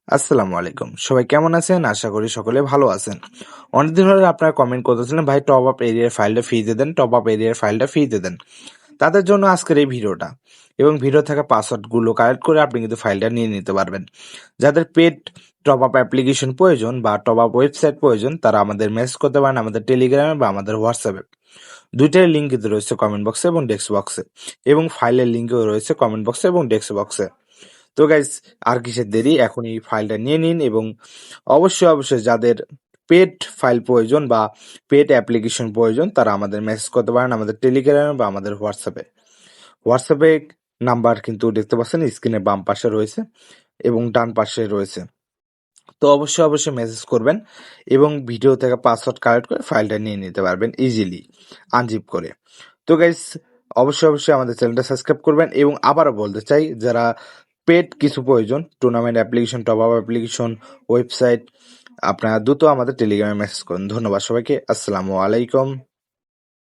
আসসালামু আলাইকুম। সবাই কেমন আছেন? আশা করি সকলে ভালো আছেন। অনেকদিন ধরে আপনারা কমেন্ট করতেছিলেন, ভাই টপ আপ এরিয়ার ফাইলটা ফ্রিতে দেন, টপ আপ এরিয়ার ফাইলটা ফ্রিতে দেন। তাদের জন্য আজকের এই ভিডিওটা এবং ভিডিও থাকা পাসওয়ার্ডগুলো কালেক্ট করে আপনি কিন্তু ফাইলটা নিয়ে নিতে পারবেন। যাদের পেড টপ আপ অ্যাপ্লিকেশন প্রয়োজন বা টপ আপ ওয়েবসাইট প্রয়োজন তারা আমাদের মেসেজ করতে পারেন আমাদের টেলিগ্রামে বা আমাদের হোয়াটসঅ্যাপে। দুইটার লিঙ্ক কিন্তু রয়েছে কমেন্ট বক্সে এবং ডেস্ক বক্সে এবং ফাইলের লিঙ্কও রয়েছে কমেন্ট বক্সে এবং ডেস্ক বক্সে। তো গাইস আর কিসের দেরি, এখনই ফাইলটা নিয়ে নিন এবং অবশ্যই যাদের পেড ফাইল প্রয়োজন বা পেড অ্যাপ্লিকেশন প্রয়োজন তারা আমাদের মেসেজ করতে পারেন আমাদের টেলিগ্রামে বা আমাদের হোয়াটসঅ্যাপে নাম্বার কিন্তু দেখতে পাচ্ছেন স্ক্রিনের বাম পাশে রয়েছে এবং ডান পাশে রয়েছে। তো অবশ্যই মেসেজ করবেন এবং ভিডিও থেকে পাসওয়ার্ড কালেক্ট করে ফাইলটা নিয়ে নিতে পারবেন ইজিলি আনজিপ করে। তো গাইস অবশ্যই আমাদের চ্যানেলটা সাবস্ক্রাইব করবেন এবং আবারও বলতে চাই যারা পেড কিছু প্রয়োজন tournament application, top up application, website আপনারা দ্রুত আমাদের টেলিগ্রামে মেসেজ করুন। ধন্যবাদ সবাইকে। আসসালামু আলাইকুম।